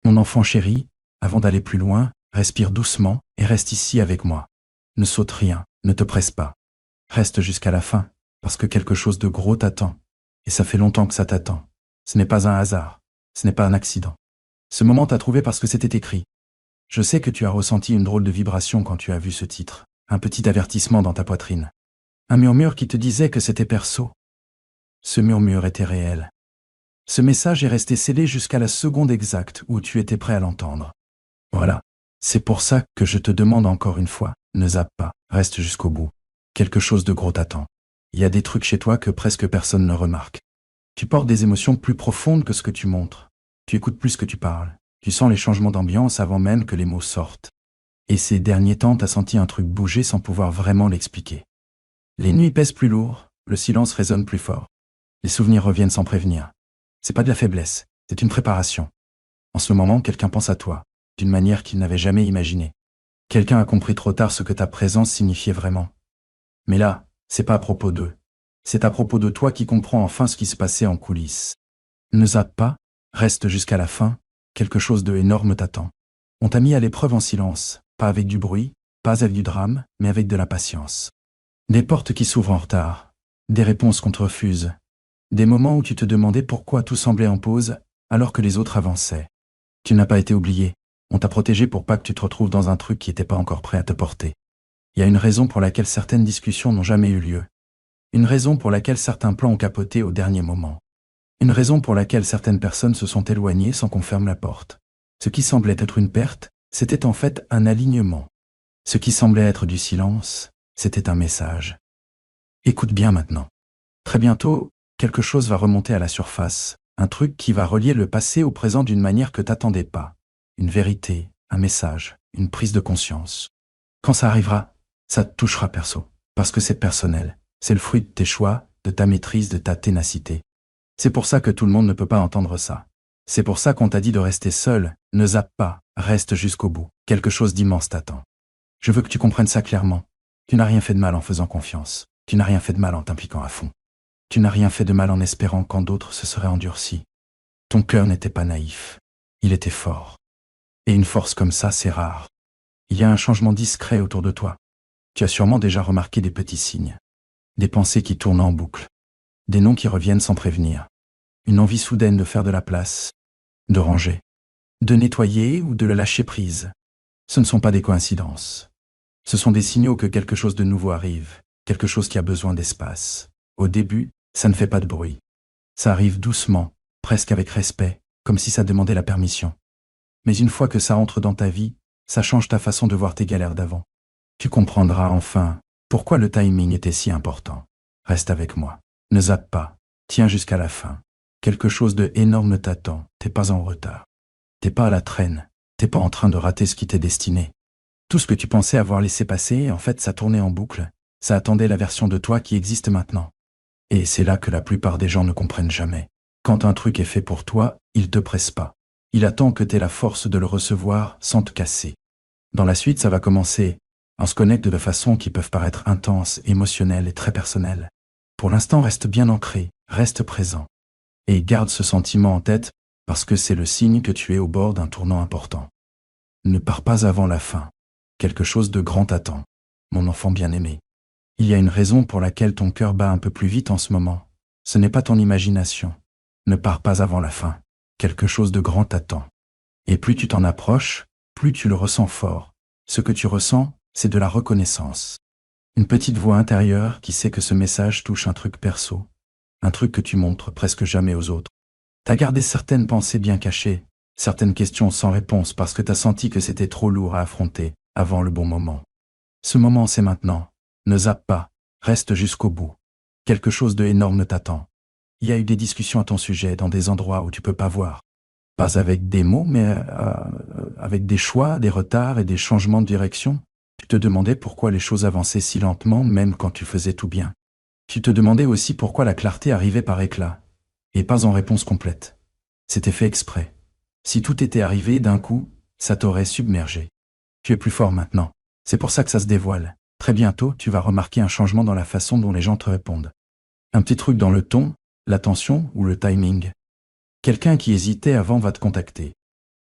Mon enfant chéri, avant d'aller plus loin, respire doucement et reste ici avec moi. Ne saute rien, ne te presse pas. Reste jusqu'à la fin, parce que quelque chose de gros t'attend. Et ça fait longtemps que ça t'attend. Ce n'est pas un hasard, ce n'est pas un accident. Ce moment t'a trouvé parce que c'était écrit. Je sais que tu as ressenti une drôle de vibration quand tu as vu ce titre, un petit avertissement dans ta poitrine. Un murmure qui te disait que c'était perso. Ce murmure était réel. Ce message est resté scellé jusqu'à la seconde exacte où tu étais prêt à l'entendre. Voilà. C'est pour ça que je te demande encore une fois, ne zappe pas, reste jusqu'au bout. Quelque chose de gros t'attend. Il y a des trucs chez toi que presque personne ne remarque. Tu portes des émotions plus profondes que ce que tu montres. Tu écoutes plus que tu parles. Tu sens les changements d'ambiance avant même que les mots sortent. Et ces derniers temps, t'as senti un truc bouger sans pouvoir vraiment l'expliquer. Les nuits pèsent plus lourd, le silence résonne plus fort. Les souvenirs reviennent sans prévenir. C'est pas de la faiblesse, c'est une préparation. En ce moment, quelqu'un pense à toi, d'une manière qu'il n'avait jamais imaginée. Quelqu'un a compris trop tard ce que ta présence signifiait vraiment. Mais là, c'est pas à propos d'eux. C'est à propos de toi qui comprends enfin ce qui se passait en coulisses. Ne zappe pas, reste jusqu'à la fin, quelque chose de énorme t'attend. On t'a mis à l'épreuve en silence, pas avec du bruit, pas avec du drame, mais avec de la patience. Des portes qui s'ouvrent en retard, des réponses qu'on te refuse, des moments où tu te demandais pourquoi tout semblait en pause alors que les autres avançaient. Tu n'as pas été oublié, on t'a protégé pour pas que tu te retrouves dans un truc qui n'était pas encore prêt à te porter. Il y a une raison pour laquelle certaines discussions n'ont jamais eu lieu. Une raison pour laquelle certains plans ont capoté au dernier moment. Une raison pour laquelle certaines personnes se sont éloignées sans qu'on ferme la porte. Ce qui semblait être une perte, c'était en fait un alignement. Ce qui semblait être du silence, c'était un message. Écoute bien maintenant. Très bientôt, quelque chose va remonter à la surface, un truc qui va relier le passé au présent d'une manière que t'attendais pas. Une vérité, un message, une prise de conscience. Quand ça arrivera, ça te touchera perso, parce que c'est personnel. C'est le fruit de tes choix, de ta maîtrise, de ta ténacité. C'est pour ça que tout le monde ne peut pas entendre ça. C'est pour ça qu'on t'a dit de rester seul, ne zappe pas, reste jusqu'au bout. Quelque chose d'immense t'attend. Je veux que tu comprennes ça clairement. Tu n'as rien fait de mal en faisant confiance. Tu n'as rien fait de mal en t'impliquant à fond. Tu n'as rien fait de mal en espérant quand d'autres se seraient endurcis. Ton cœur n'était pas naïf. Il était fort. Et une force comme ça, c'est rare. Il y a un changement discret autour de toi. Tu as sûrement déjà remarqué des petits signes. Des pensées qui tournent en boucle. Des noms qui reviennent sans prévenir. Une envie soudaine de faire de la place, de ranger, de nettoyer ou de le lâcher prise. Ce ne sont pas des coïncidences. Ce sont des signaux que quelque chose de nouveau arrive, quelque chose qui a besoin d'espace. Au début, ça ne fait pas de bruit. Ça arrive doucement, presque avec respect, comme si ça demandait la permission. Mais une fois que ça entre dans ta vie, ça change ta façon de voir tes galères d'avant. Tu comprendras enfin pourquoi le timing était si important. Reste avec moi. Ne zappe pas. Tiens jusqu'à la fin. Quelque chose de énorme t'attend. T'es pas en retard. T'es pas à la traîne. T'es pas en train de rater ce qui t'est destiné. Tout ce que tu pensais avoir laissé passer, en fait, ça tournait en boucle. Ça attendait la version de toi qui existe maintenant. Et c'est là que la plupart des gens ne comprennent jamais. Quand un truc est fait pour toi, il te presse pas. Il attend que t'aies la force de le recevoir sans te casser. Dans la suite, ça va commencer. On se connecte de façons qui peuvent paraître intenses, émotionnelles et très personnelles. Pour l'instant, reste bien ancré, reste présent. Et garde ce sentiment en tête parce que c'est le signe que tu es au bord d'un tournant important. Ne pars pas avant la fin. Quelque chose de grand t'attend, mon enfant bien-aimé. Il y a une raison pour laquelle ton cœur bat un peu plus vite en ce moment. Ce n'est pas ton imagination. Ne pars pas avant la fin. Quelque chose de grand t'attend. Et plus tu t'en approches, plus tu le ressens fort. Ce que tu ressens, c'est de la reconnaissance. Une petite voix intérieure qui sait que ce message touche un truc perso. Un truc que tu montres presque jamais aux autres. T'as gardé certaines pensées bien cachées, certaines questions sans réponse parce que t'as senti que c'était trop lourd à affronter avant le bon moment. Ce moment, c'est maintenant. Ne zappe pas, reste jusqu'au bout. Quelque chose de énorme t'attend. Il y a eu des discussions à ton sujet dans des endroits où tu peux pas voir. Pas avec des mots, mais avec des choix, des retards et des changements de direction. Tu te demandais pourquoi les choses avançaient si lentement même quand tu faisais tout bien. Tu te demandais aussi pourquoi la clarté arrivait par éclats, et pas en réponse complète. C'était fait exprès. Si tout était arrivé d'un coup, ça t'aurait submergé. Tu es plus fort maintenant. C'est pour ça que ça se dévoile. Très bientôt, tu vas remarquer un changement dans la façon dont les gens te répondent. Un petit truc dans le ton, l'attention ou le timing. Quelqu'un qui hésitait avant va te contacter.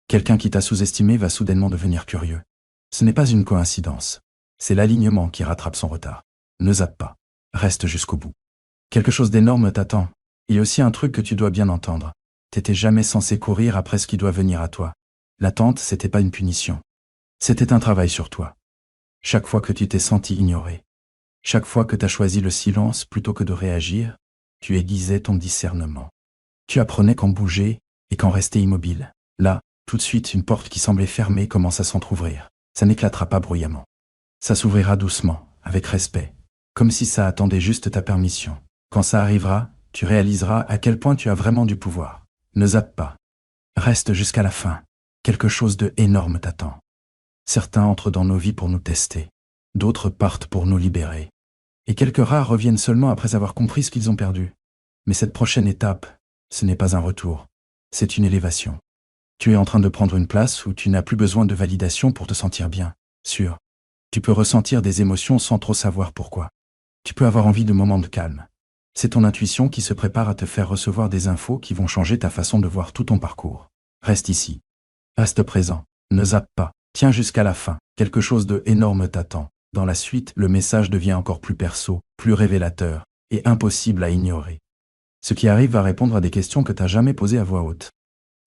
Quelqu'un qui t'a sous-estimé va soudainement devenir curieux. Ce n'est pas une coïncidence. C'est l'alignement qui rattrape son retard. Ne zappe pas. Reste jusqu'au bout. Quelque chose d'énorme t'attend. Il y a aussi un truc que tu dois bien entendre. T'étais jamais censé courir après ce qui doit venir à toi. L'attente, c'était pas une punition. C'était un travail sur toi. Chaque fois que tu t'es senti ignoré, chaque fois que t'as choisi le silence plutôt que de réagir, tu aiguisais ton discernement. Tu apprenais quand bouger et quand rester immobile. Là, tout de suite, une porte qui semblait fermée commence à s'entr'ouvrir. Ça n'éclatera pas bruyamment. Ça s'ouvrira doucement, avec respect, comme si ça attendait juste ta permission. Quand ça arrivera, tu réaliseras à quel point tu as vraiment du pouvoir. Ne zappe pas. Reste jusqu'à la fin. Quelque chose de énorme t'attend. Certains entrent dans nos vies pour nous tester. D'autres partent pour nous libérer. Et quelques rares reviennent seulement après avoir compris ce qu'ils ont perdu. Mais cette prochaine étape, ce n'est pas un retour. C'est une élévation. Tu es en train de prendre une place où tu n'as plus besoin de validation pour te sentir bien, sûr. Tu peux ressentir des émotions sans trop savoir pourquoi. Tu peux avoir envie de moments de calme. C'est ton intuition qui se prépare à te faire recevoir des infos qui vont changer ta façon de voir tout ton parcours. Reste ici. Reste présent. Ne zappe pas. Tiens jusqu'à la fin. Quelque chose de énorme t'attend. Dans la suite, le message devient encore plus perso, plus révélateur, et impossible à ignorer. Ce qui arrive va répondre à des questions que t'as jamais posées à voix haute,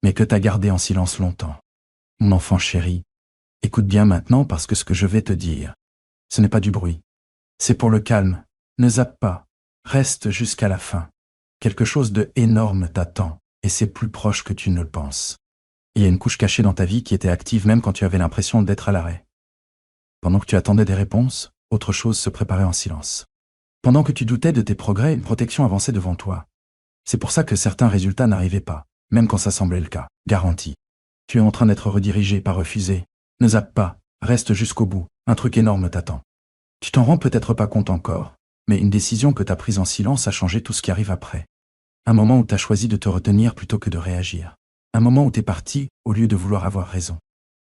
mais que t'as gardées en silence longtemps. Mon enfant chéri, écoute bien maintenant parce que ce que je vais te dire, ce n'est pas du bruit. C'est pour le calme. Ne zappe pas. Reste jusqu'à la fin. Quelque chose de énorme t'attend, et c'est plus proche que tu ne le penses. Il y a une couche cachée dans ta vie qui était active même quand tu avais l'impression d'être à l'arrêt. Pendant que tu attendais des réponses, autre chose se préparait en silence. Pendant que tu doutais de tes progrès, une protection avançait devant toi. C'est pour ça que certains résultats n'arrivaient pas, même quand ça semblait le cas, garanti. Tu es en train d'être redirigé, pas refusé. Ne zappe pas, reste jusqu'au bout, un truc énorme t'attend. Tu t'en rends peut-être pas compte encore, mais une décision que t'as prise en silence a changé tout ce qui arrive après. Un moment où t'as choisi de te retenir plutôt que de réagir. Un moment où t'es parti au lieu de vouloir avoir raison.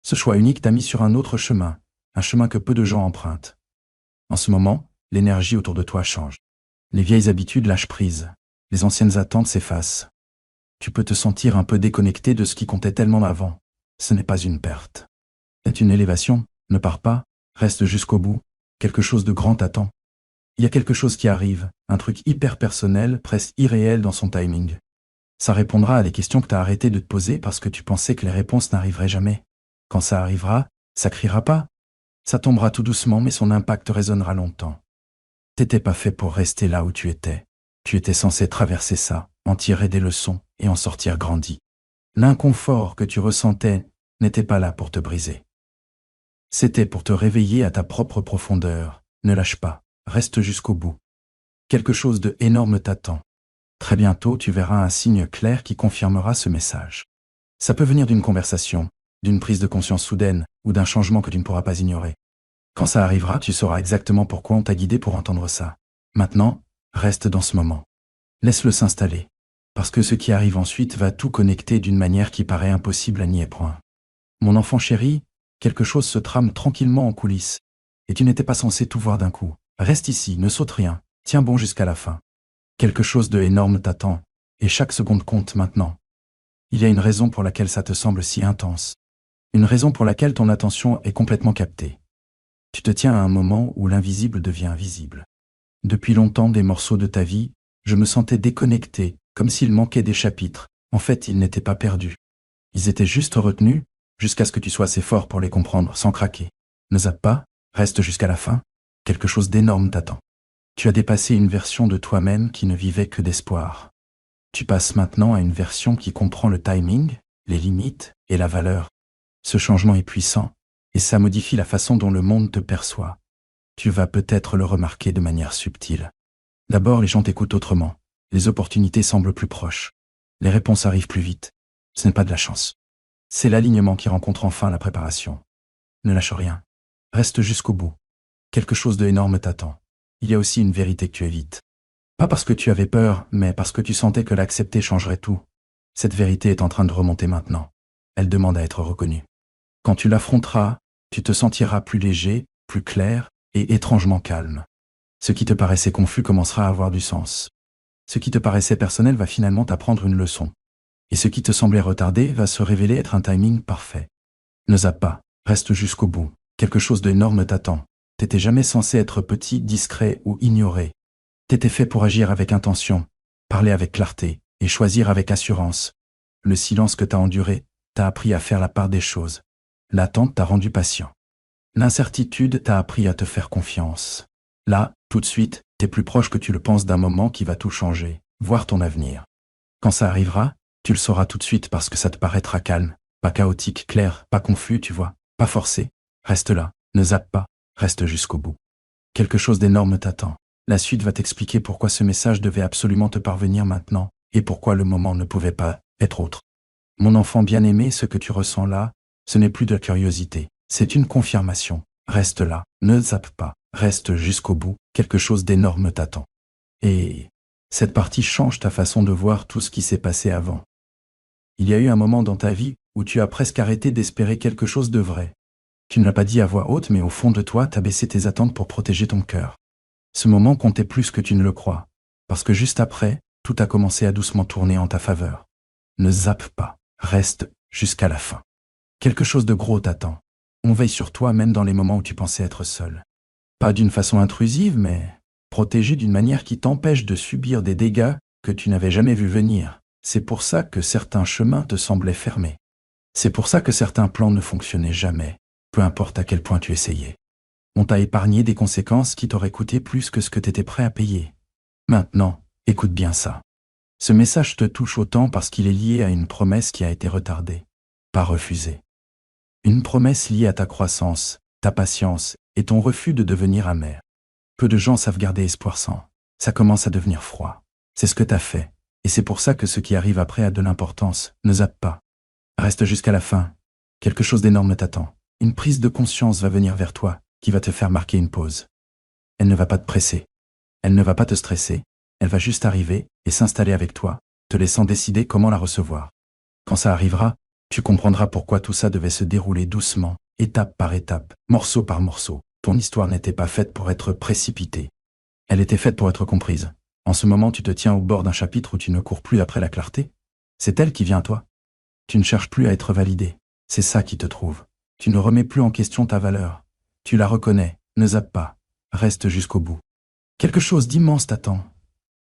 Ce choix unique t'a mis sur un autre chemin, un chemin que peu de gens empruntent. En ce moment, l'énergie autour de toi change. Les vieilles habitudes lâchent prise. Les anciennes attentes s'effacent. Tu peux te sentir un peu déconnecté de ce qui comptait tellement avant. Ce n'est pas une perte. C'est une élévation. Ne pars pas, reste jusqu'au bout. Quelque chose de grand t'attend. Il y a quelque chose qui arrive, un truc hyper personnel, presque irréel dans son timing. Ça répondra à des questions que t'as arrêté de te poser parce que tu pensais que les réponses n'arriveraient jamais. Quand ça arrivera, ça criera pas. Ça tombera tout doucement mais son impact résonnera longtemps. T'étais pas fait pour rester là où tu étais. Tu étais censé traverser ça, en tirer des leçons et en sortir grandi. L'inconfort que tu ressentais n'était pas là pour te briser. C'était pour te réveiller à ta propre profondeur. Ne lâche pas, reste jusqu'au bout. Quelque chose de énorme t'attend. Très bientôt, tu verras un signe clair qui confirmera ce message. Ça peut venir d'une conversation, d'une prise de conscience soudaine ou d'un changement que tu ne pourras pas ignorer. Quand ça arrivera, tu sauras exactement pourquoi on t'a guidé pour entendre ça. Maintenant, reste dans ce moment. Laisse-le s'installer, parce que ce qui arrive ensuite va tout connecter d'une manière qui paraît impossible à nier point. Mon enfant chéri, quelque chose se trame tranquillement en coulisses, et tu n'étais pas censé tout voir d'un coup. Reste ici, ne saute rien, tiens bon jusqu'à la fin. Quelque chose de énorme t'attend, et chaque seconde compte maintenant. Il y a une raison pour laquelle ça te semble si intense. Une raison pour laquelle ton attention est complètement captée. Tu te tiens à un moment où l'invisible devient visible. Depuis longtemps, des morceaux de ta vie, je me sentais déconnecté, comme s'il manquait des chapitres. En fait, ils n'étaient pas perdus. Ils étaient juste retenus, jusqu'à ce que tu sois assez fort pour les comprendre, sans craquer. Ne zappe pas, reste jusqu'à la fin. Quelque chose d'énorme t'attend. Tu as dépassé une version de toi-même qui ne vivait que d'espoir. Tu passes maintenant à une version qui comprend le timing, les limites et la valeur. Ce changement est puissant, et ça modifie la façon dont le monde te perçoit. Tu vas peut-être le remarquer de manière subtile. D'abord, les gens t'écoutent autrement. Les opportunités semblent plus proches. Les réponses arrivent plus vite. Ce n'est pas de la chance. C'est l'alignement qui rencontre enfin la préparation. Ne lâche rien. Reste jusqu'au bout. Quelque chose d'énorme t'attend. Il y a aussi une vérité que tu évites. Pas parce que tu avais peur, mais parce que tu sentais que l'accepter changerait tout. Cette vérité est en train de remonter maintenant. Elle demande à être reconnue. Quand tu l'affronteras, tu te sentiras plus léger, plus clair et étrangement calme. Ce qui te paraissait confus commencera à avoir du sens. Ce qui te paraissait personnel va finalement t'apprendre une leçon. Et ce qui te semblait retardé va se révéler être un timing parfait. Ne zappe pas, reste jusqu'au bout. Quelque chose d'énorme t'attend. T'étais jamais censé être petit, discret ou ignoré. T'étais fait pour agir avec intention, parler avec clarté et choisir avec assurance. Le silence que t'as enduré t'a appris à faire la part des choses. L'attente t'a rendu patient. L'incertitude t'a appris à te faire confiance. Là, tout de suite, t'es plus proche que tu le penses d'un moment qui va tout changer, voire ton avenir. Quand ça arrivera, tu le sauras tout de suite parce que ça te paraîtra calme, pas chaotique, clair, pas confus, tu vois, pas forcé. Reste là, ne zappe pas, reste jusqu'au bout. Quelque chose d'énorme t'attend. La suite va t'expliquer pourquoi ce message devait absolument te parvenir maintenant, et pourquoi le moment ne pouvait pas être autre. Mon enfant bien-aimé, ce que tu ressens là, ce n'est plus de la curiosité, c'est une confirmation. Reste là, ne zappe pas, reste jusqu'au bout, quelque chose d'énorme t'attend. Et cette partie change ta façon de voir tout ce qui s'est passé avant. Il y a eu un moment dans ta vie où tu as presque arrêté d'espérer quelque chose de vrai. Tu ne l'as pas dit à voix haute, mais au fond de toi, t'as baissé tes attentes pour protéger ton cœur. Ce moment comptait plus que tu ne le crois, parce que juste après, tout a commencé à doucement tourner en ta faveur. Ne zappe pas, reste jusqu'à la fin. Quelque chose de gros t'attend. On veille sur toi même dans les moments où tu pensais être seul. Pas d'une façon intrusive, mais protégé d'une manière qui t'empêche de subir des dégâts que tu n'avais jamais vus venir. C'est pour ça que certains chemins te semblaient fermés. C'est pour ça que certains plans ne fonctionnaient jamais, peu importe à quel point tu essayais. On t'a épargné des conséquences qui t'auraient coûté plus que ce que t'étais prêt à payer. Maintenant, écoute bien ça. Ce message te touche autant parce qu'il est lié à une promesse qui a été retardée, pas refusée. Une promesse liée à ta croissance, ta patience et ton refus de devenir amer. Peu de gens savent garder espoir sans. Ça commence à devenir froid. C'est ce que t'as fait. Et c'est pour ça que ce qui arrive après a de l'importance. Ne zappe pas. Reste jusqu'à la fin. Quelque chose d'énorme t'attend. Une prise de conscience va venir vers toi, qui va te faire marquer une pause. Elle ne va pas te presser. Elle ne va pas te stresser. Elle va juste arriver et s'installer avec toi, te laissant décider comment la recevoir. Quand ça arrivera, tu comprendras pourquoi tout ça devait se dérouler doucement, étape par étape, morceau par morceau. Ton histoire n'était pas faite pour être précipitée. Elle était faite pour être comprise. En ce moment, tu te tiens au bord d'un chapitre où tu ne cours plus après la clarté. C'est elle qui vient à toi. Tu ne cherches plus à être validé. C'est ça qui te trouve. Tu ne remets plus en question ta valeur. Tu la reconnais. Ne zappe pas. Reste jusqu'au bout. Quelque chose d'immense t'attend.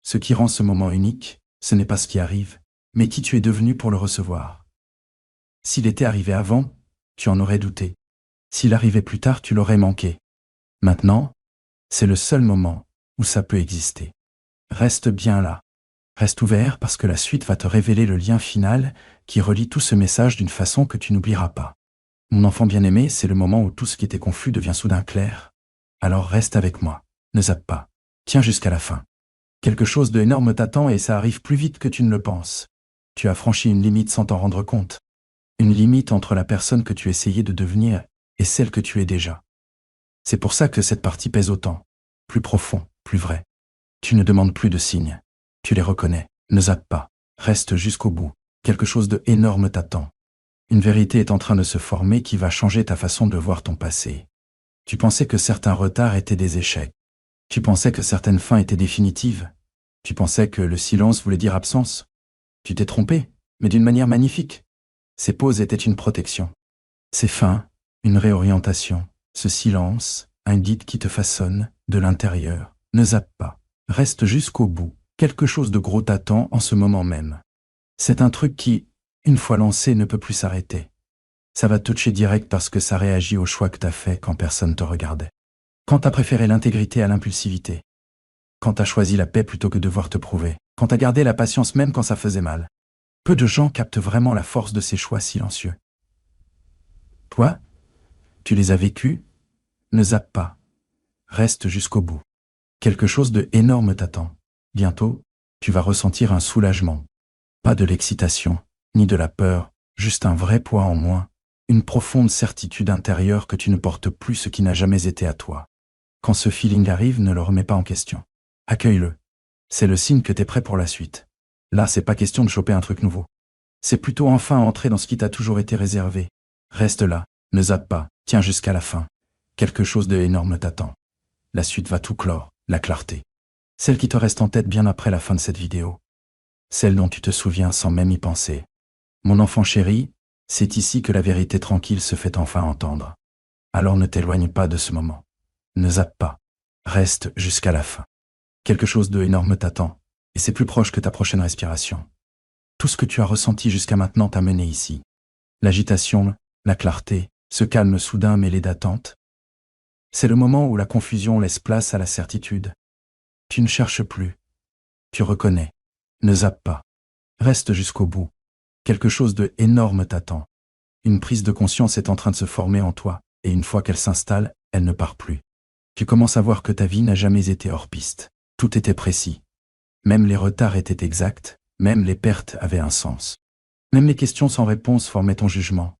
Ce qui rend ce moment unique, ce n'est pas ce qui arrive, mais qui tu es devenu pour le recevoir. S'il était arrivé avant, tu en aurais douté. S'il arrivait plus tard, tu l'aurais manqué. Maintenant, c'est le seul moment où ça peut exister. Reste bien là. Reste ouvert parce que la suite va te révéler le lien final qui relie tout ce message d'une façon que tu n'oublieras pas. Mon enfant bien-aimé, c'est le moment où tout ce qui était confus devient soudain clair. Alors reste avec moi. Ne zappe pas. Tiens jusqu'à la fin. Quelque chose d'énorme t'attend et ça arrive plus vite que tu ne le penses. Tu as franchi une limite sans t'en rendre compte. Une limite entre la personne que tu essayais de devenir et celle que tu es déjà. C'est pour ça que cette partie pèse autant. Plus profond, plus vrai. Tu ne demandes plus de signes. Tu les reconnais. Ne zappe pas. Reste jusqu'au bout. Quelque chose d'énorme t'attend. Une vérité est en train de se former qui va changer ta façon de voir ton passé. Tu pensais que certains retards étaient des échecs. Tu pensais que certaines fins étaient définitives. Tu pensais que le silence voulait dire absence. Tu t'es trompé, mais d'une manière magnifique. Ces pauses étaient une protection. Ces fins, une réorientation. Ce silence, un guide qui te façonne, de l'intérieur. Ne zappe pas. Reste jusqu'au bout. Quelque chose de gros t'attend en ce moment même. C'est un truc qui, une fois lancé, ne peut plus s'arrêter. Ça va te toucher direct parce que ça réagit au choix que t'as fait quand personne te regardait. Quand t'as préféré l'intégrité à l'impulsivité. Quand t'as choisi la paix plutôt que de devoir te prouver. Quand t'as gardé la patience même quand ça faisait mal. Peu de gens captent vraiment la force de ces choix silencieux. Toi, tu les as vécus. Ne zappe pas. Reste jusqu'au bout. Quelque chose d'énorme t'attend. Bientôt, tu vas ressentir un soulagement. Pas de l'excitation, ni de la peur, juste un vrai poids en moins, une profonde certitude intérieure que tu ne portes plus ce qui n'a jamais été à toi. Quand ce feeling arrive, ne le remets pas en question. Accueille-le. C'est le signe que t'es prêt pour la suite. Là, c'est pas question de choper un truc nouveau. C'est plutôt enfin entrer dans ce qui t'a toujours été réservé. Reste là, ne zappe pas, tiens jusqu'à la fin. Quelque chose d'énorme t'attend. La suite va tout clore, la clarté. Celle qui te reste en tête bien après la fin de cette vidéo. celle dont tu te souviens sans même y penser. Mon enfant chéri, c'est ici que la vérité tranquille se fait enfin entendre. Alors ne t'éloigne pas de ce moment. Ne zappe pas. Reste jusqu'à la fin. Quelque chose de énorme t'attend, et c'est plus proche que ta prochaine respiration. Tout ce que tu as ressenti jusqu'à maintenant t'a mené ici. L'agitation, la clarté, ce calme soudain mêlé d'attente. C'est le moment où la confusion laisse place à la certitude. Tu ne cherches plus. Tu reconnais. Ne zappe pas. Reste jusqu'au bout. Quelque chose de énorme t'attend. Une prise de conscience est en train de se former en toi, et une fois qu'elle s'installe, elle ne part plus. Tu commences à voir que ta vie n'a jamais été hors piste. Tout était précis. Même les retards étaient exacts, même les pertes avaient un sens. Même les questions sans réponse formaient ton jugement.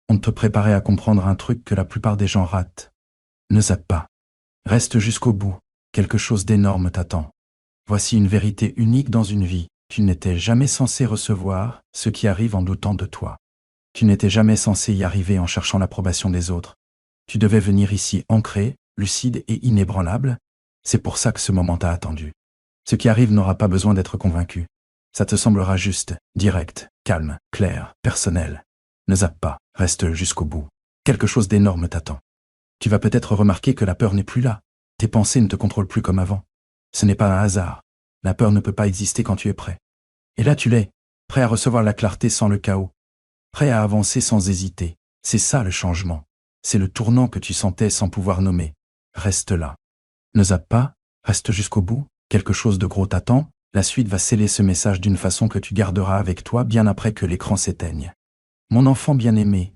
On te préparait à comprendre un truc que la plupart des gens ratent. Ne zappe pas. Reste jusqu'au bout. Quelque chose d'énorme t'attend. Voici une vérité unique dans une vie. Tu n'étais jamais censé recevoir ce qui arrive en doutant de toi. Tu n'étais jamais censé y arriver en cherchant l'approbation des autres. Tu devais venir ici ancré, lucide et inébranlable. C'est pour ça que ce moment t'a attendu. Ce qui arrive n'aura pas besoin d'être convaincu. Ça te semblera juste, direct, calme, clair, personnel. Ne zappe pas, reste jusqu'au bout. Quelque chose d'énorme t'attend. Tu vas peut-être remarquer que la peur n'est plus là. Tes pensées ne te contrôlent plus comme avant. Ce n'est pas un hasard. La peur ne peut pas exister quand tu es prêt. Et là tu l'es, prêt à recevoir la clarté sans le chaos. Prêt à avancer sans hésiter. C'est ça le changement. C'est le tournant que tu sentais sans pouvoir nommer. Reste là. Ne zappe pas, reste jusqu'au bout. Quelque chose de gros t'attend. La suite va sceller ce message d'une façon que tu garderas avec toi bien après que l'écran s'éteigne. Mon enfant bien-aimé,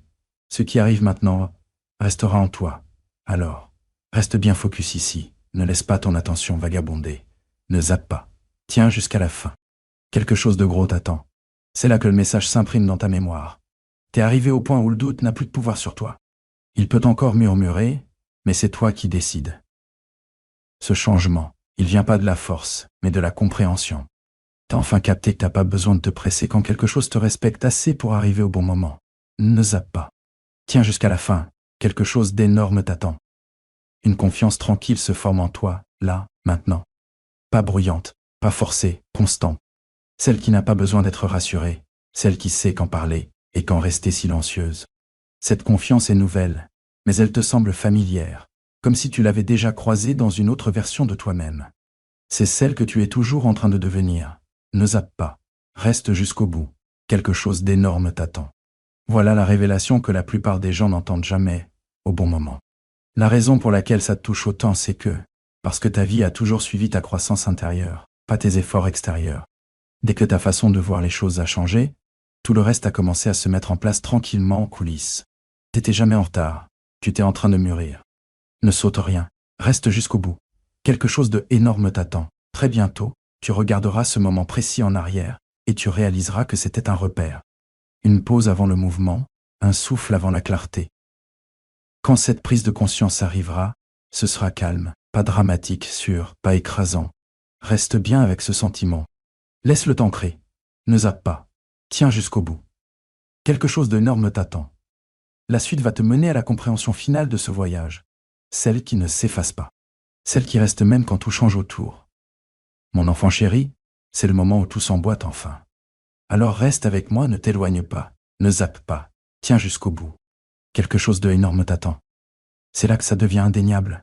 ce qui arrive maintenant restera en toi. Alors, reste bien focus ici. Ne laisse pas ton attention vagabonder. Ne zappe pas. Tiens jusqu'à la fin. Quelque chose de gros t'attend. C'est là que le message s'imprime dans ta mémoire. T'es arrivé au point où le doute n'a plus de pouvoir sur toi. Il peut encore murmurer, mais c'est toi qui décides. Ce changement, il vient pas de la force, mais de la compréhension. T'as enfin capté que t'as pas besoin de te presser quand quelque chose te respecte assez pour arriver au bon moment. Ne zappe pas. Tiens jusqu'à la fin. Quelque chose d'énorme t'attend. Une confiance tranquille se forme en toi, là, maintenant. Pas bruyante, pas forcée, constante. Celle qui n'a pas besoin d'être rassurée, celle qui sait quand parler et quand rester silencieuse. Cette confiance est nouvelle, mais elle te semble familière, comme si tu l'avais déjà croisée dans une autre version de toi-même. C'est celle que tu es toujours en train de devenir. Ne zappe pas, reste jusqu'au bout. Quelque chose d'énorme t'attend. Voilà la révélation que la plupart des gens n'entendent jamais, au bon moment. La raison pour laquelle ça te touche autant, c'est parce que ta vie a toujours suivi ta croissance intérieure, pas tes efforts extérieurs. Dès que ta façon de voir les choses a changé, tout le reste a commencé à se mettre en place tranquillement en coulisses. T'étais jamais en retard, tu t'es en train de mûrir. Ne saute rien, reste jusqu'au bout. Quelque chose de énorme t'attend. Très bientôt, tu regarderas ce moment précis en arrière et tu réaliseras que c'était un repère. Une pause avant le mouvement, un souffle avant la clarté. Quand cette prise de conscience arrivera, ce sera calme, pas dramatique, sûr, pas écrasant. Reste bien avec ce sentiment. Laisse-le t'ancrer. Ne zappe pas. Tiens jusqu'au bout. Quelque chose d'énorme t'attend. La suite va te mener à la compréhension finale de ce voyage. Celle qui ne s'efface pas. Celle qui reste même quand tout change autour. Mon enfant chéri, c'est le moment où tout s'emboîte enfin. Alors reste avec moi, ne t'éloigne pas. Ne zappe pas. Tiens jusqu'au bout. Quelque chose d'énorme t'attend. C'est là que ça devient indéniable.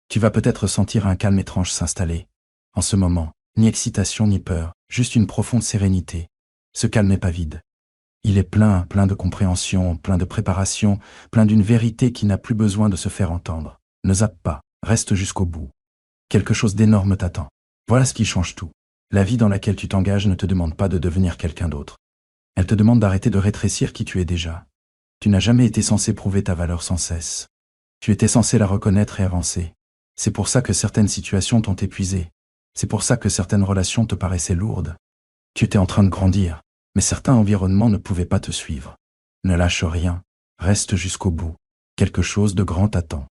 Tu vas peut-être sentir un calme étrange s'installer. En ce moment, ni excitation ni peur, juste une profonde sérénité. Ce calme n'est pas vide. Il est plein de compréhension, plein de préparation, plein d'une vérité qui n'a plus besoin de se faire entendre. Ne zappe pas, reste jusqu'au bout. Quelque chose d'énorme t'attend. Voilà ce qui change tout. La vie dans laquelle tu t'engages ne te demande pas de devenir quelqu'un d'autre. Elle te demande d'arrêter de rétrécir qui tu es déjà. Tu n'as jamais été censé prouver ta valeur sans cesse. Tu étais censé la reconnaître et avancer. C'est pour ça que certaines situations t'ont épuisé. C'est pour ça que certaines relations te paraissaient lourdes. Tu étais en train de grandir, mais certains environnements ne pouvaient pas te suivre. Ne lâche rien, reste jusqu'au bout. Quelque chose de grand t'attend.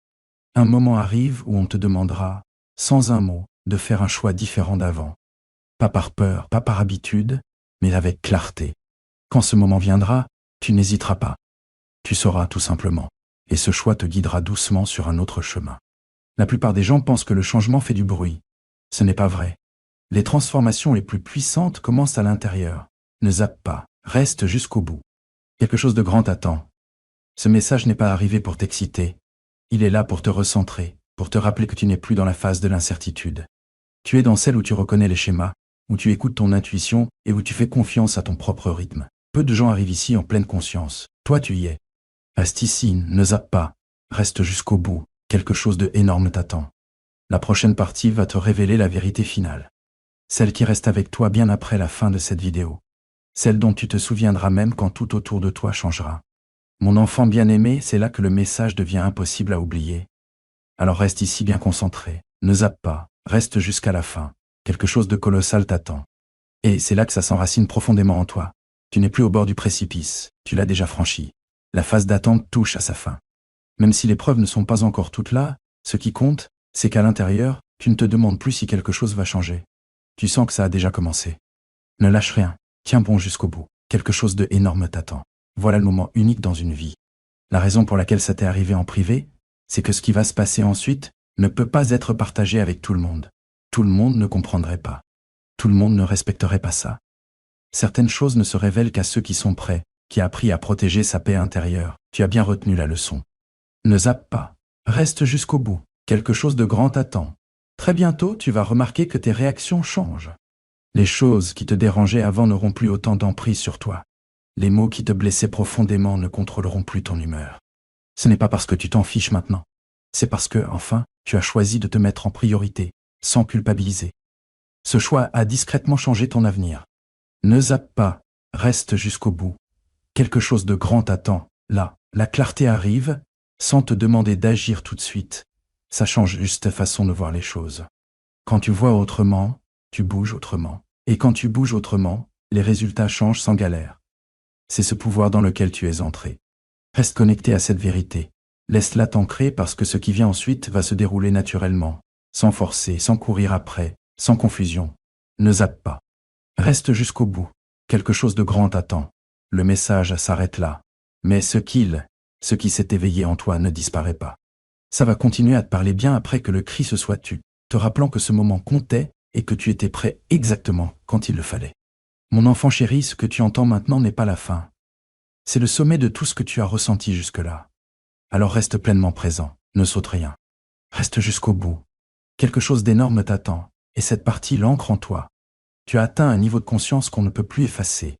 Un moment arrive où on te demandera, sans un mot, de faire un choix différent d'avant. Pas par peur, pas par habitude, mais avec clarté. Quand ce moment viendra, tu n'hésiteras pas. Tu sauras tout simplement, et ce choix te guidera doucement sur un autre chemin. La plupart des gens pensent que le changement fait du bruit. Ce n'est pas vrai. Les transformations les plus puissantes commencent à l'intérieur. Ne zappe pas, reste jusqu'au bout. Quelque chose de grand t'attend. Ce message n'est pas arrivé pour t'exciter. Il est là pour te recentrer, pour te rappeler que tu n'es plus dans la phase de l'incertitude. Tu es dans celle où tu reconnais les schémas, où tu écoutes ton intuition et où tu fais confiance à ton propre rythme. Peu de gens arrivent ici en pleine conscience. Toi tu y es. Reste ici, ne zappe pas. Reste jusqu'au bout. Quelque chose de énorme t'attend. La prochaine partie va te révéler la vérité finale. Celle qui reste avec toi bien après la fin de cette vidéo. Celle dont tu te souviendras même quand tout autour de toi changera. Mon enfant bien-aimé, c'est là que le message devient impossible à oublier. Alors reste ici bien concentré. Ne zappe pas. Reste jusqu'à la fin. Quelque chose de colossal t'attend. Et c'est là que ça s'enracine profondément en toi. Tu n'es plus au bord du précipice. Tu l'as déjà franchi. La phase d'attente touche à sa fin. Même si les preuves ne sont pas encore toutes là, ce qui compte, c'est qu'à l'intérieur, tu ne te demandes plus si quelque chose va changer. Tu sens que ça a déjà commencé. Ne lâche rien, tiens bon jusqu'au bout. Quelque chose de énorme t'attend. Voilà le moment unique dans une vie. La raison pour laquelle ça t'est arrivé en privé, c'est que ce qui va se passer ensuite ne peut pas être partagé avec tout le monde. Tout le monde ne comprendrait pas. Tout le monde ne respecterait pas ça. Certaines choses ne se révèlent qu'à ceux qui sont prêts, qui a appris à protéger sa paix intérieure. Tu as bien retenu la leçon. Ne zappe pas. Reste jusqu'au bout. Quelque chose de grand t'attend. Très bientôt, tu vas remarquer que tes réactions changent. Les choses qui te dérangeaient avant n'auront plus autant d'emprise sur toi. Les mots qui te blessaient profondément ne contrôleront plus ton humeur. Ce n'est pas parce que tu t'en fiches maintenant. C'est parce que, enfin, tu as choisi de te mettre en priorité, sans culpabiliser. Ce choix a discrètement changé ton avenir. Ne zappe pas. Reste jusqu'au bout. Quelque chose de grand t'attend. Là, la clarté arrive, sans te demander d'agir tout de suite. Ça change juste ta façon de voir les choses. Quand tu vois autrement, tu bouges autrement. Et quand tu bouges autrement, les résultats changent sans galère. C'est ce pouvoir dans lequel tu es entré. Reste connecté à cette vérité. Laisse-la t'ancrer parce que ce qui vient ensuite va se dérouler naturellement, sans forcer, sans courir après, sans confusion. Ne zappe pas. Reste jusqu'au bout. Quelque chose de grand t'attend. Le message s'arrête là. Mais ce qui s'est éveillé en toi ne disparaît pas. Ça va continuer à te parler bien après que le cri se soit tu, te rappelant que ce moment comptait et que tu étais prêt exactement quand il le fallait. Mon enfant chéri, ce que tu entends maintenant n'est pas la fin. C'est le sommet de tout ce que tu as ressenti jusque-là. Alors reste pleinement présent, ne saute rien. Reste jusqu'au bout. Quelque chose d'énorme t'attend, et cette partie l'ancre en toi. Tu as atteint un niveau de conscience qu'on ne peut plus effacer.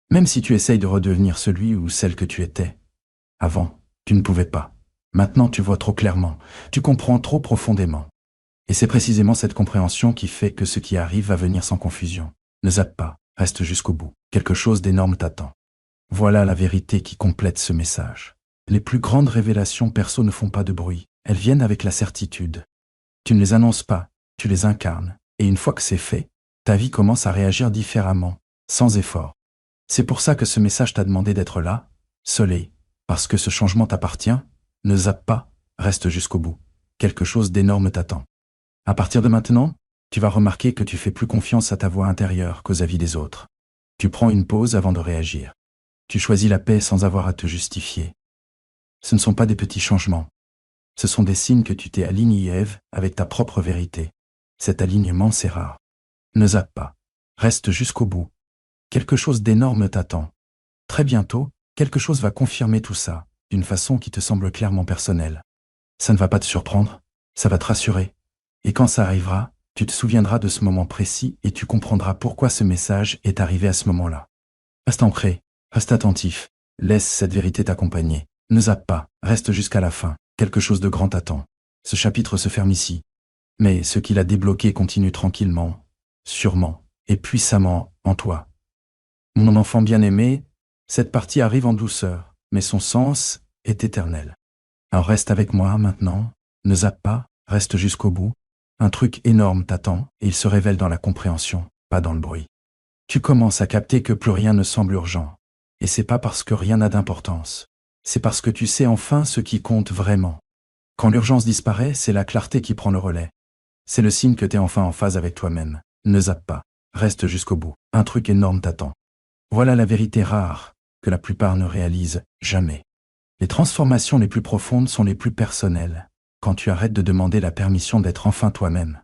Même si tu essayes de redevenir celui ou celle que tu étais. Avant, tu ne pouvais pas. Maintenant, tu vois trop clairement. Tu comprends trop profondément. Et c'est précisément cette compréhension qui fait que ce qui arrive va venir sans confusion. Ne zappe pas, reste jusqu'au bout. Quelque chose d'énorme t'attend. Voilà la vérité qui complète ce message. Les plus grandes révélations perso ne font pas de bruit. Elles viennent avec la certitude. Tu ne les annonces pas, tu les incarnes. Et une fois que c'est fait, ta vie commence à réagir différemment, sans effort. C'est pour ça que ce message t'a demandé d'être là, soleil, parce que ce changement t'appartient. Ne zappe pas, reste jusqu'au bout. Quelque chose d'énorme t'attend. À partir de maintenant, tu vas remarquer que tu fais plus confiance à ta voix intérieure qu'aux avis des autres. Tu prends une pause avant de réagir. Tu choisis la paix sans avoir à te justifier. Ce ne sont pas des petits changements. Ce sont des signes que tu t'es aligné, Ève, avec ta propre vérité. Cet alignement, c'est rare. Ne zappe pas. Reste jusqu'au bout. Quelque chose d'énorme t'attend. Très bientôt, quelque chose va confirmer tout ça, d'une façon qui te semble clairement personnelle. Ça ne va pas te surprendre, ça va te rassurer. Et quand ça arrivera, tu te souviendras de ce moment précis et tu comprendras pourquoi ce message est arrivé à ce moment-là. Reste ancré, reste attentif, laisse cette vérité t'accompagner. Ne zappe pas, reste jusqu'à la fin, quelque chose de grand t'attend. Ce chapitre se ferme ici. Mais ce qu'il a débloqué continue tranquillement, sûrement et puissamment en toi. Mon enfant bien-aimé, cette partie arrive en douceur, mais son sens est éternel. Alors reste avec moi maintenant, ne zappe pas, reste jusqu'au bout. Un truc énorme t'attend et il se révèle dans la compréhension, pas dans le bruit. Tu commences à capter que plus rien ne semble urgent. Et c'est pas parce que rien n'a d'importance. C'est parce que tu sais enfin ce qui compte vraiment. Quand l'urgence disparaît, c'est la clarté qui prend le relais. C'est le signe que t'es enfin en phase avec toi-même. Ne zappe pas, reste jusqu'au bout. Un truc énorme t'attend. Voilà la vérité rare, que la plupart ne réalisent jamais. Les transformations les plus profondes sont les plus personnelles, quand tu arrêtes de demander la permission d'être enfin toi-même.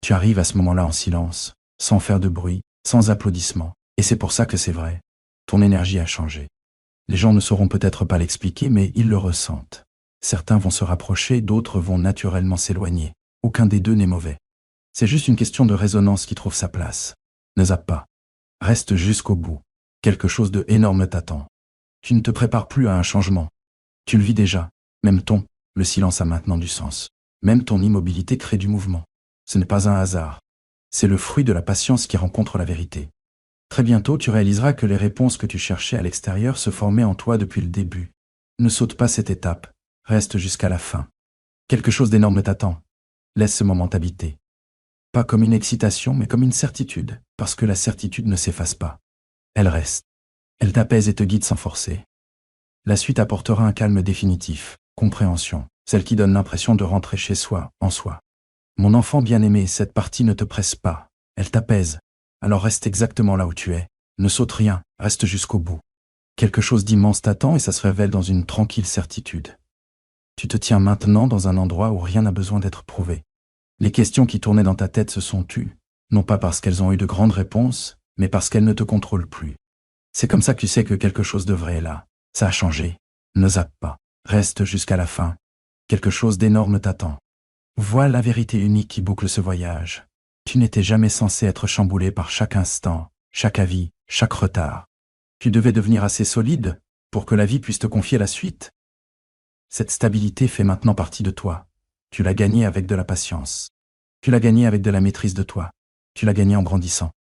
Tu arrives à ce moment-là en silence, sans faire de bruit, sans applaudissements. Et c'est pour ça que c'est vrai. Ton énergie a changé. Les gens ne sauront peut-être pas l'expliquer, mais ils le ressentent. Certains vont se rapprocher, d'autres vont naturellement s'éloigner. Aucun des deux n'est mauvais. C'est juste une question de résonance qui trouve sa place. Ne zappe pas. Reste jusqu'au bout. Quelque chose de énorme t'attend. Tu ne te prépares plus à un changement. Tu le vis déjà. Même le silence a maintenant du sens. Même ton immobilité crée du mouvement. Ce n'est pas un hasard. C'est le fruit de la patience qui rencontre la vérité. Très bientôt, tu réaliseras que les réponses que tu cherchais à l'extérieur se formaient en toi depuis le début. Ne saute pas cette étape. Reste jusqu'à la fin. Quelque chose d'énorme t'attend. Laisse ce moment t'habiter. Pas comme une excitation, mais comme une certitude, parce que la certitude ne s'efface pas. Elle reste. Elle t'apaise et te guide sans forcer. La suite apportera un calme définitif, compréhension, celle qui donne l'impression de rentrer chez soi, en soi. Mon enfant bien-aimé, cette partie ne te presse pas, elle t'apaise. Alors reste exactement là où tu es. Ne saute rien, reste jusqu'au bout. Quelque chose d'immense t'attend et ça se révèle dans une tranquille certitude. Tu te tiens maintenant dans un endroit où rien n'a besoin d'être prouvé. Les questions qui tournaient dans ta tête se sont tues, non pas parce qu'elles ont eu de grandes réponses, mais parce qu'elles ne te contrôlent plus. C'est comme ça que tu sais que quelque chose de vrai est là. Ça a changé. Ne zappe pas. Reste jusqu'à la fin. Quelque chose d'énorme t'attend. Vois la vérité unique qui boucle ce voyage. Tu n'étais jamais censé être chamboulé par chaque instant, chaque avis, chaque retard. Tu devais devenir assez solide pour que la vie puisse te confier la suite. Cette stabilité fait maintenant partie de toi. Tu l'as gagnée avec de la patience. Tu l'as gagnée avec de la maîtrise de toi. Tu l'as gagnée en grandissant.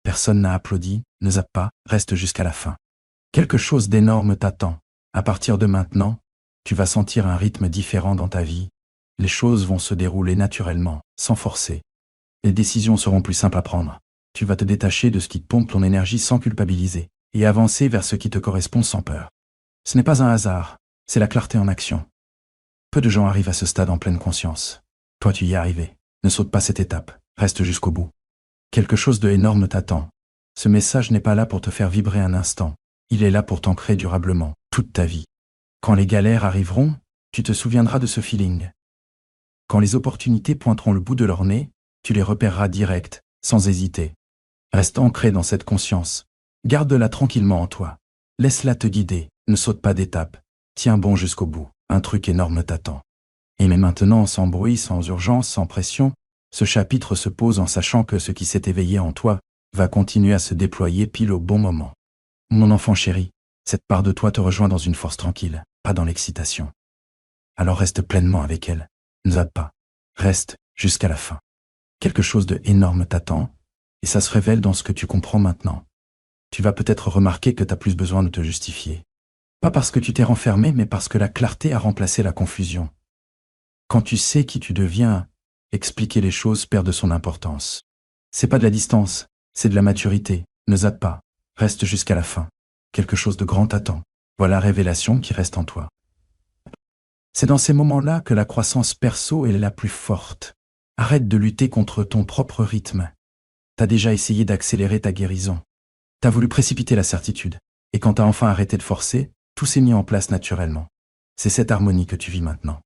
Personne n'a applaudi, ne zappe pas, reste jusqu'à la fin. Quelque chose d'énorme t'attend. À partir de maintenant, tu vas sentir un rythme différent dans ta vie. Les choses vont se dérouler naturellement, sans forcer. Les décisions seront plus simples à prendre. Tu vas te détacher de ce qui te pompe ton énergie sans culpabiliser, et avancer vers ce qui te correspond sans peur. Ce n'est pas un hasard, c'est la clarté en action. Peu de gens arrivent à ce stade en pleine conscience. Toi, tu y es arrivé. Ne saute pas cette étape, reste jusqu'au bout. Quelque chose de énorme t'attend. Ce message n'est pas là pour te faire vibrer un instant. Il est là pour t'ancrer durablement, toute ta vie. Quand les galères arriveront, tu te souviendras de ce feeling. Quand les opportunités pointeront le bout de leur nez, tu les repéreras direct, sans hésiter. Reste ancré dans cette conscience. Garde-la tranquillement en toi. Laisse-la te guider, ne saute pas d'étape. Tiens bon jusqu'au bout, un truc énorme t'attend. Et mais maintenant, sans bruit, sans urgence, sans pression, ce chapitre se pose en sachant que ce qui s'est éveillé en toi va continuer à se déployer pile au bon moment. Mon enfant chéri, cette part de toi te rejoint dans une force tranquille, pas dans l'excitation. Alors reste pleinement avec elle. Ne zappe pas. Reste jusqu'à la fin. Quelque chose de énorme t'attend, et ça se révèle dans ce que tu comprends maintenant. Tu vas peut-être remarquer que tu n'as plus besoin de te justifier. Pas parce que tu t'es renfermé, mais parce que la clarté a remplacé la confusion. Quand tu sais qui tu deviens, expliquer les choses perd de son importance. C'est pas de la distance, c'est de la maturité. Ne zappe pas. Reste jusqu'à la fin. Quelque chose de grand t'attend. Voilà la révélation qui reste en toi. C'est dans ces moments-là que la croissance perso est la plus forte. Arrête de lutter contre ton propre rythme. T'as déjà essayé d'accélérer ta guérison. T'as voulu précipiter la certitude. Et quand t'as enfin arrêté de forcer, tout s'est mis en place naturellement. C'est cette harmonie que tu vis maintenant.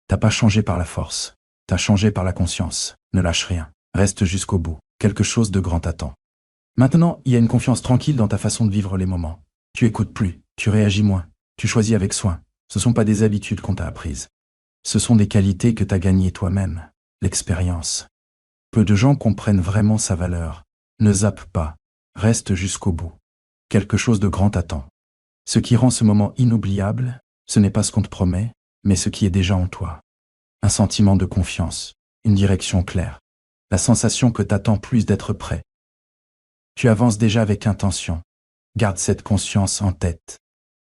T'as pas changé par la force. T'as changé par la conscience. Ne lâche rien. Reste jusqu'au bout. Quelque chose de grand t'attend. Maintenant, il y a une confiance tranquille dans ta façon de vivre les moments. Tu écoutes plus, tu réagis moins, tu choisis avec soin. Ce ne sont pas des habitudes qu'on t'a apprises. Ce sont des qualités que tu as gagnées toi-même, l'expérience. Peu de gens comprennent vraiment sa valeur. Ne zappe pas, reste jusqu'au bout. Quelque chose de grand t'attend. Ce qui rend ce moment inoubliable, ce n'est pas ce qu'on te promet, mais ce qui est déjà en toi. Un sentiment de confiance, une direction claire, la sensation que t'attends plus d'être prêt. Tu avances déjà avec intention. Garde cette conscience en tête.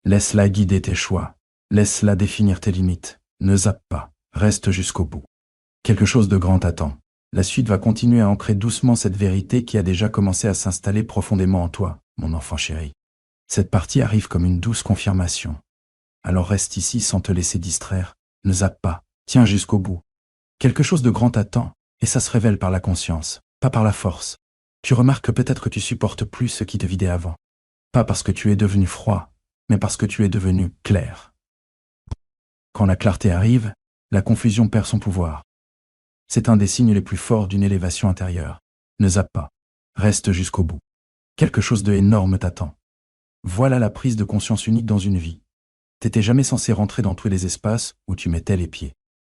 Laisse-la guider tes choix. Laisse-la définir tes limites. Ne zappe pas. Reste jusqu'au bout. Quelque chose de grand t'attend. La suite va continuer à ancrer doucement cette vérité qui a déjà commencé à s'installer profondément en toi, mon enfant chéri. Cette partie arrive comme une douce confirmation. Alors reste ici sans te laisser distraire. Ne zappe pas. Tiens jusqu'au bout. Quelque chose de grand t'attend, et ça se révèle par la conscience, pas par la force. Tu remarques que peut-être que tu supportes plus ce qui te vidait avant. Pas parce que tu es devenu froid, mais parce que tu es devenu clair. Quand la clarté arrive, la confusion perd son pouvoir. C'est un des signes les plus forts d'une élévation intérieure. Ne zappe pas. Reste jusqu'au bout. Quelque chose de énorme t'attend. Voilà la prise de conscience unique dans une vie. T'étais jamais censé rentrer dans tous les espaces où tu mettais les pieds.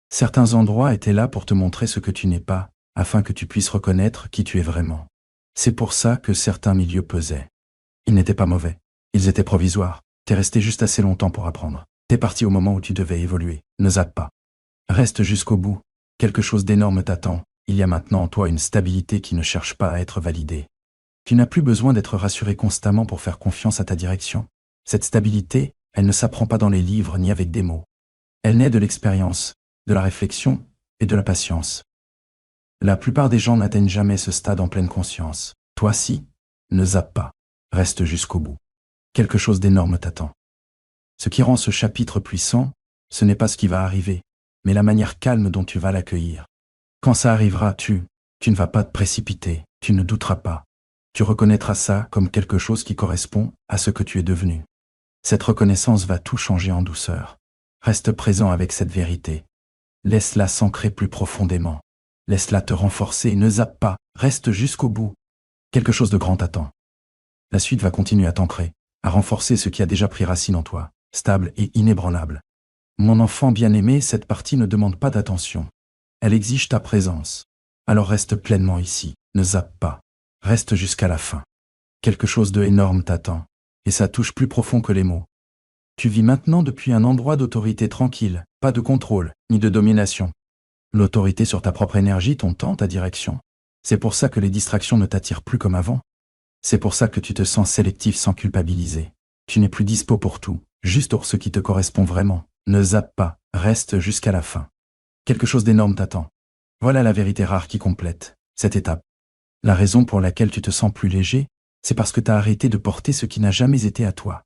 Certains endroits étaient là pour te montrer ce que tu n'es pas, afin que tu puisses reconnaître qui tu es vraiment. C'est pour ça que certains milieux pesaient. Ils n'étaient pas mauvais. Ils étaient provisoires. T'es resté juste assez longtemps pour apprendre. T'es parti au moment où tu devais évoluer. Ne zappe pas. Reste jusqu'au bout. Quelque chose d'énorme t'attend. Il y a maintenant en toi une stabilité qui ne cherche pas à être validée. Tu n'as plus besoin d'être rassuré constamment pour faire confiance à ta direction. Cette stabilité, elle ne s'apprend pas dans les livres ni avec des mots. Elle naît de l'expérience, de la réflexion et de la patience. La plupart des gens n'atteignent jamais ce stade en pleine conscience. Toi si, ne zappe pas. Reste jusqu'au bout. Quelque chose d'énorme t'attend. Ce qui rend ce chapitre puissant, ce n'est pas ce qui va arriver, mais la manière calme dont tu vas l'accueillir. Quand ça arrivera, tu ne vas pas te précipiter, tu ne douteras pas. Tu reconnaîtras ça comme quelque chose qui correspond à ce que tu es devenu. Cette reconnaissance va tout changer en douceur. Reste présent avec cette vérité. Laisse-la s'ancrer plus profondément. Laisse-la te renforcer et ne zappe pas, reste jusqu'au bout. Quelque chose de grand t'attend. La suite va continuer à t'ancrer, à renforcer ce qui a déjà pris racine en toi, stable et inébranlable. Mon enfant bien-aimé, cette partie ne demande pas d'attention. Elle exige ta présence. Alors reste pleinement ici, ne zappe pas. Reste jusqu'à la fin. Quelque chose de énorme t'attend, et ça touche plus profond que les mots. Tu vis maintenant depuis un endroit d'autorité tranquille, pas de contrôle, ni de domination. L'autorité sur ta propre énergie, ton temps, ta direction. C'est pour ça que les distractions ne t'attirent plus comme avant. C'est pour ça que tu te sens sélectif sans culpabiliser. Tu n'es plus dispo pour tout, juste pour ce qui te correspond vraiment. Ne zappe pas, reste jusqu'à la fin. Quelque chose d'énorme t'attend. Voilà la vérité rare qui complète cette étape. La raison pour laquelle tu te sens plus léger, c'est parce que tu as arrêté de porter ce qui n'a jamais été à toi.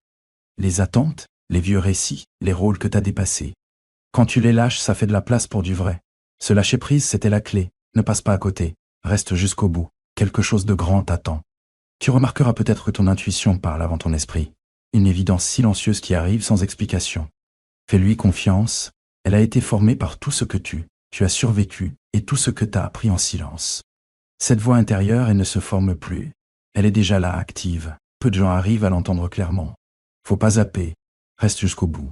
Les attentes, les vieux récits, les rôles que tu as dépassés. Quand tu les lâches, ça fait de la place pour du vrai. Se lâcher prise, c'était la clé. Ne passe pas à côté. Reste jusqu'au bout. Quelque chose de grand t'attend. Tu remarqueras peut-être que ton intuition parle avant ton esprit. Une évidence silencieuse qui arrive sans explication. Fais-lui confiance. Elle a été formée par tout ce que tu as survécu et tout ce que tu as appris en silence. Cette voix intérieure, elle ne se forme plus. Elle est déjà là, active. Peu de gens arrivent à l'entendre clairement. Faut pas zapper. Reste jusqu'au bout.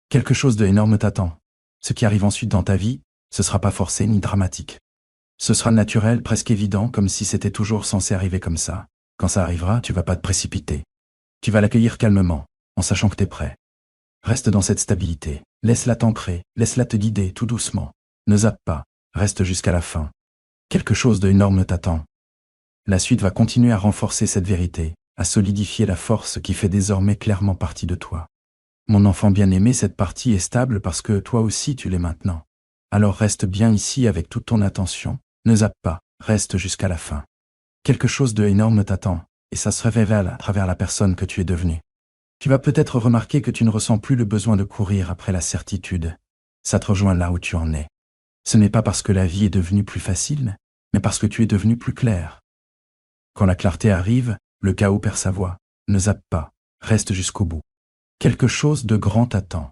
Quelque chose d'énorme t'attend. Ce qui arrive ensuite dans ta vie, ce sera pas forcé ni dramatique. Ce sera naturel, presque évident, comme si c'était toujours censé arriver comme ça. Quand ça arrivera, tu vas pas te précipiter. Tu vas l'accueillir calmement, en sachant que t'es prêt. Reste dans cette stabilité. Laisse-la t'ancrer, laisse-la te guider tout doucement. Ne zappe pas, reste jusqu'à la fin. Quelque chose d'énorme t'attend. La suite va continuer à renforcer cette vérité, à solidifier la force qui fait désormais clairement partie de toi. Mon enfant bien-aimé, cette partie est stable parce que toi aussi tu l'es maintenant. Alors reste bien ici avec toute ton attention, ne zappe pas, reste jusqu'à la fin. Quelque chose d'énorme t'attend, et ça se révèle à travers la personne que tu es devenue. Tu vas peut-être remarquer que tu ne ressens plus le besoin de courir après la certitude. Ça te rejoint là où tu en es. Ce n'est pas parce que la vie est devenue plus facile, mais parce que tu es devenu plus clair. Quand la clarté arrive, le chaos perd sa voix. Ne zappe pas, reste jusqu'au bout. Quelque chose de grand t'attend.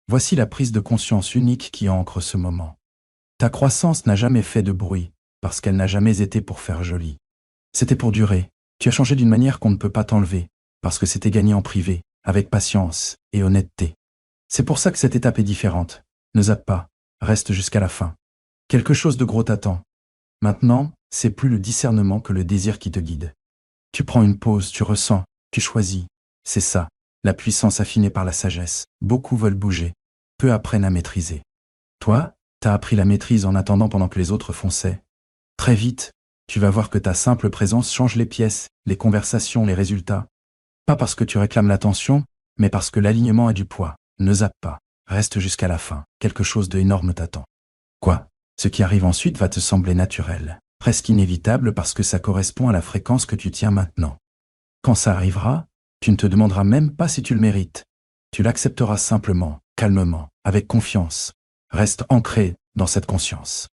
Voici la prise de conscience unique qui ancre ce moment. Ta croissance n'a jamais fait de bruit, parce qu'elle n'a jamais été pour faire joli. C'était pour durer. Tu as changé d'une manière qu'on ne peut pas t'enlever, parce que c'était gagné en privé, avec patience et honnêteté. C'est pour ça que cette étape est différente. Ne zappe pas, reste jusqu'à la fin. Quelque chose de gros t'attend. Maintenant, c'est plus le discernement que le désir qui te guide. Tu prends une pause, tu ressens, tu choisis. C'est ça, la puissance affinée par la sagesse. Beaucoup veulent bouger, peu apprennent à maîtriser. Toi, t'as appris la maîtrise en attendant pendant que les autres fonçaient. Très vite, tu vas voir que ta simple présence change les pièces, les conversations, les résultats. Pas parce que tu réclames l'attention, mais parce que l'alignement a du poids. Ne zappe pas, reste jusqu'à la fin, quelque chose d'énorme t'attend. Quoi? Ce qui arrive ensuite va te sembler naturel, presque inévitable parce que ça correspond à la fréquence que tu tiens maintenant. Quand ça arrivera, tu ne te demanderas même pas si tu le mérites. Tu l'accepteras simplement, calmement, avec confiance. Reste ancré dans cette conscience.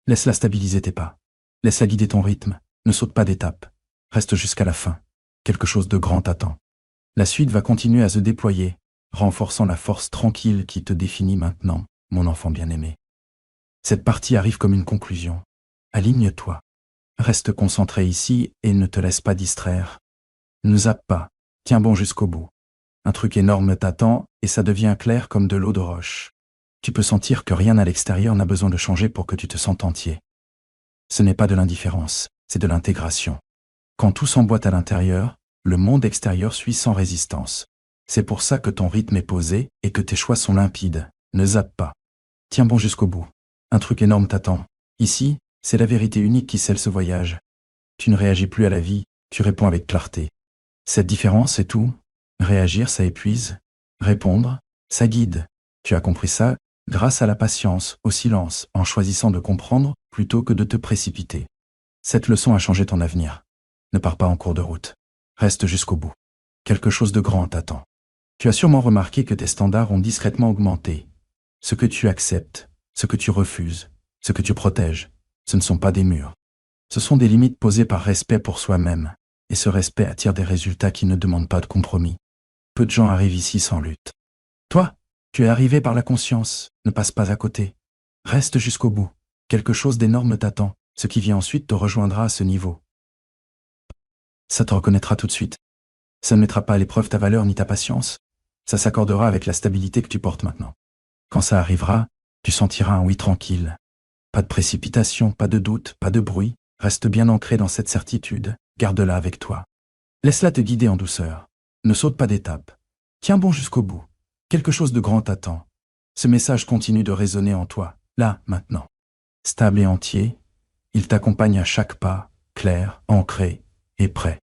Laisse-la stabiliser tes pas. Laisse-la guider ton rythme. Ne saute pas d'étape. Reste jusqu'à la fin. Quelque chose de grand t'attend. La suite va continuer à se déployer, renforçant la force tranquille qui te définit maintenant, mon enfant bien-aimé. Cette partie arrive comme une conclusion. Aligne-toi. Reste concentré ici et ne te laisse pas distraire. Ne zappe pas. Tiens bon jusqu'au bout. Un truc énorme t'attend et ça devient clair comme de l'eau de roche. Tu peux sentir que rien à l'extérieur n'a besoin de changer pour que tu te sentes entier. Ce n'est pas de l'indifférence, c'est de l'intégration. Quand tout s'emboîte à l'intérieur, le monde extérieur suit sans résistance. C'est pour ça que ton rythme est posé et que tes choix sont limpides. Ne zappe pas. Tiens bon jusqu'au bout. Un truc énorme t'attend. Ici, c'est la vérité unique qui scelle ce voyage. Tu ne réagis plus à la vie, tu réponds avec clarté. Cette différence, c'est tout. Réagir, ça épuise. Répondre, ça guide. Tu as compris ça grâce à la patience, au silence, en choisissant de comprendre plutôt que de te précipiter. Cette leçon a changé ton avenir. Ne pars pas en cours de route. Reste jusqu'au bout. Quelque chose de grand t'attend. Tu as sûrement remarqué que tes standards ont discrètement augmenté. Ce que tu acceptes, ce que tu refuses, ce que tu protèges, ce ne sont pas des murs. Ce sont des limites posées par respect pour soi-même, et ce respect attire des résultats qui ne demandent pas de compromis. Peu de gens arrivent ici sans lutte. Toi, tu es arrivé par la conscience, ne passe pas à côté. Reste jusqu'au bout. Quelque chose d'énorme t'attend, ce qui vient ensuite te rejoindra à ce niveau. Ça te reconnaîtra tout de suite. Ça ne mettra pas à l'épreuve ta valeur ni ta patience. Ça s'accordera avec la stabilité que tu portes maintenant. Quand ça arrivera, tu sentiras un oui tranquille. Pas de précipitation, pas de doute, pas de bruit. Reste bien ancré dans cette certitude. Garde-la avec toi. Laisse-la te guider en douceur. Ne saute pas d'étape. Tiens bon jusqu'au bout. Quelque chose de grand t'attend. Ce message continue de résonner en toi, là, maintenant. Stable et entier, il t'accompagne à chaque pas, clair, ancré et prêt.